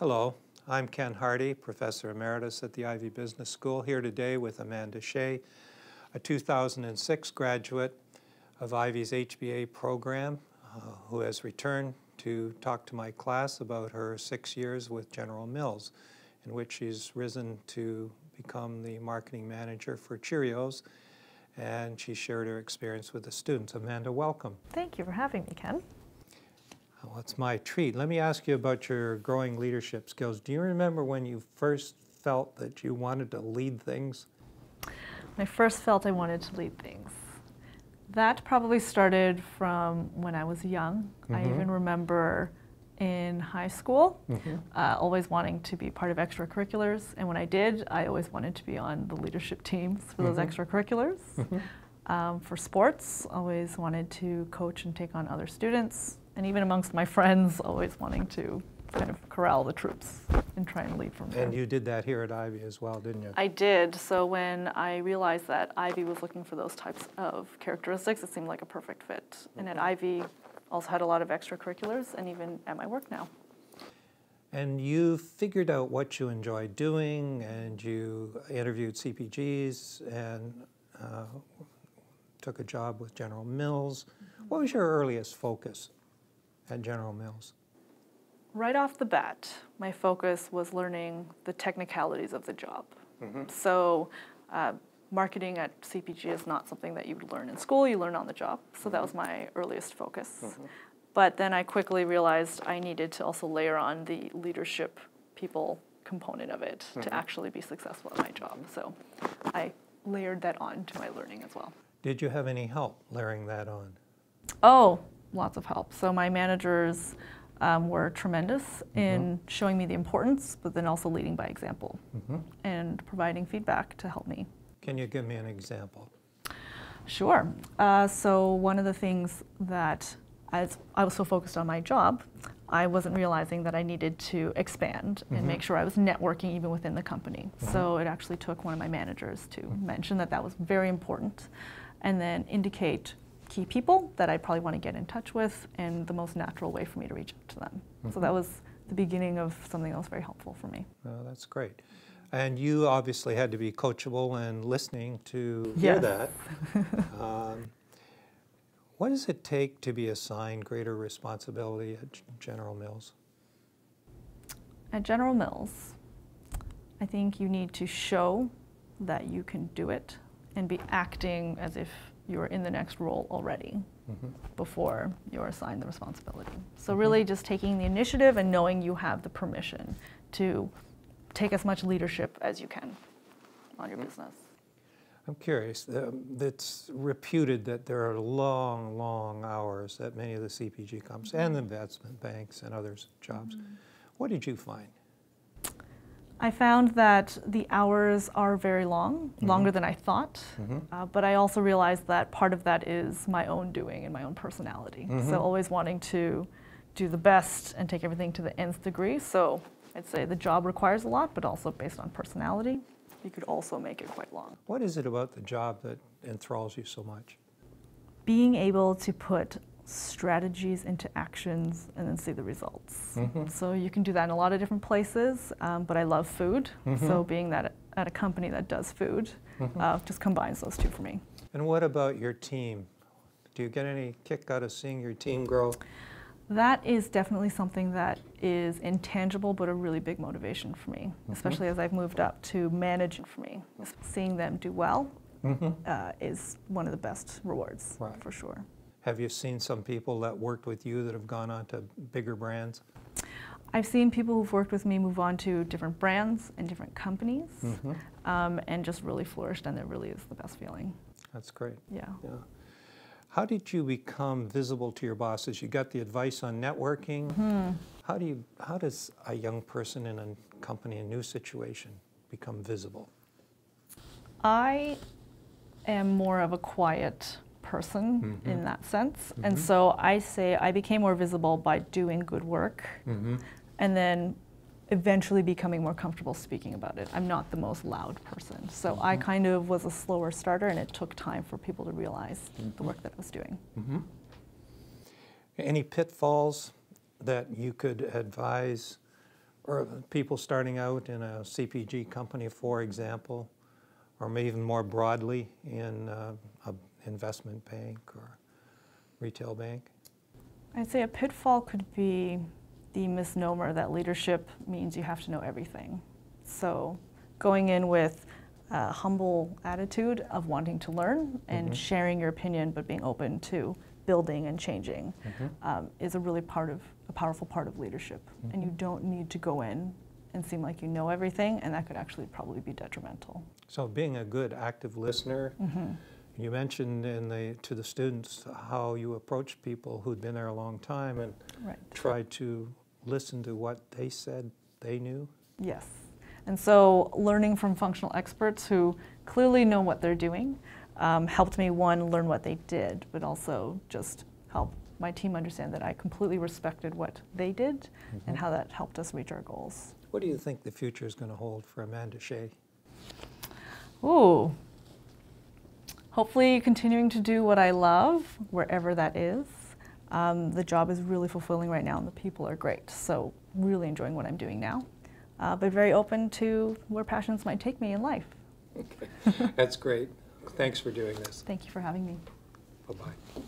Hello, I'm Ken Hardy, Professor Emeritus at the Ivey Business School, here today with Amanda Hsueh, a 2006 graduate of Ivey's HBA program, who has returned to talk to my class about her 6 years with General Mills, in which she's risen to become the marketing manager for Cheerios, and she shared her experience with the students. Amanda, welcome. Thank you for having me, Ken. Well, it's my treat. Let me ask you about your growing leadership skills. Do you remember when you first felt that you wanted to lead things? When I first felt I wanted to lead things. That probably started from when I was young. I even remember in high school always wanting to be part of extracurriculars, and when I did, I always wanted to be on the leadership teams for those extracurriculars. For sports, always wanted to coach and take on other students, and even amongst my friends, always wanting to kind of corral the troops and try and lead from there. And you did that here at Ivey as well, didn't you? I did. So when I realized that Ivey was looking for those types of characteristics, it seemed like a perfect fit. And at Ivey, also had a lot of extracurriculars, and even at my work now. And you figured out what you enjoyed doing, and you interviewed CPGs and took a job with General Mills. What was your earliest focus at General Mills? Right off the bat, my focus was learning the technicalities of the job. So marketing at CPG is not something that you would learn in school, you learn on the job. So that was my earliest focus. But then I quickly realized I needed to also layer on the leadership people component of it to actually be successful at my job. So I layered that on to my learning as well. Did you have any help layering that on? Oh, lots of help. So my managers were tremendous in showing me the importance, but then also leading by example and providing feedback to help me. Can you give me an example? Sure. So one of the things that, as I was so focused on my job, I wasn't realizing that I needed to expand and make sure I was networking even within the company. So it actually took one of my managers to mention that that was very important, and then indicate key people that I'd probably want to get in touch with and the most natural way for me to reach out to them. So that was the beginning of something that was very helpful for me. Oh, that's great. And you obviously had to be coachable and listening to hear that. What does it take to be assigned greater responsibility at General Mills? At General Mills, I think you need to show that you can do it and be acting as if you're in the next role already before you're assigned the responsibility. So really just taking the initiative and knowing you have the permission to take as much leadership as you can on your business. I'm curious. It's reputed that there are long, long hours at many of the CPG companies and the investment banks and others' jobs. What did you find? I found that the hours are very long, longer than I thought, but I also realized that part of that is my own doing and my own personality. So always wanting to do the best and take everything to the nth degree. So I'd say the job requires a lot, but also based on personality, you could also make it quite long. What is it about the job that enthralls you so much? Being able to put strategies into actions and then see the results. So you can do that in a lot of different places, but I love food. So being that at a company that does food just combines those two for me. And what about your team? Do you get any kick out of seeing your team grow? That is definitely something that is intangible, but a really big motivation for me, especially as I've moved up to manage for me. Seeing them do well is one of the best rewards, for sure. Have you seen some people that worked with you that have gone on to bigger brands? I've seen people who've worked with me move on to different brands and different companies and just really flourished, and it really is the best feeling. That's great. Yeah. How did you become visible to your bosses? You got the advice on networking. How does a young person in a company, a new situation, become visible? I am more of a quiet person in that sense. And so I say I became more visible by doing good work and then eventually becoming more comfortable speaking about it. I'm not the most loud person. So I kind of was a slower starter, and it took time for people to realize the work that I was doing. Any pitfalls that you could advise Or people starting out in a CPG company, for example, or maybe even more broadly in an investment bank or retail bank? I'd say a pitfall could be the misnomer that leadership means you have to know everything. So going in with a humble attitude of wanting to learn and sharing your opinion, but being open to building and changing is a really powerful part of leadership. And you don't need to go in and seem like you know everything, and that could actually probably be detrimental. So being a good active listener, you mentioned to the students how you approached people who'd been there a long time and tried to listen to what they said they knew? Yes. And so learning from functional experts who clearly know what they're doing helped me, one, learn what they did, but also just help my team understand that I completely respected what they did and how that helped us reach our goals. What do you think the future is going to hold for Amanda Hsueh? Ooh. Hopefully continuing to do what I love, wherever that is. The job is really fulfilling right now and the people are great, so really enjoying what I'm doing now. But very open to where passions might take me in life. Okay. That's great. Thanks for doing this. Thank you for having me. Bye-bye.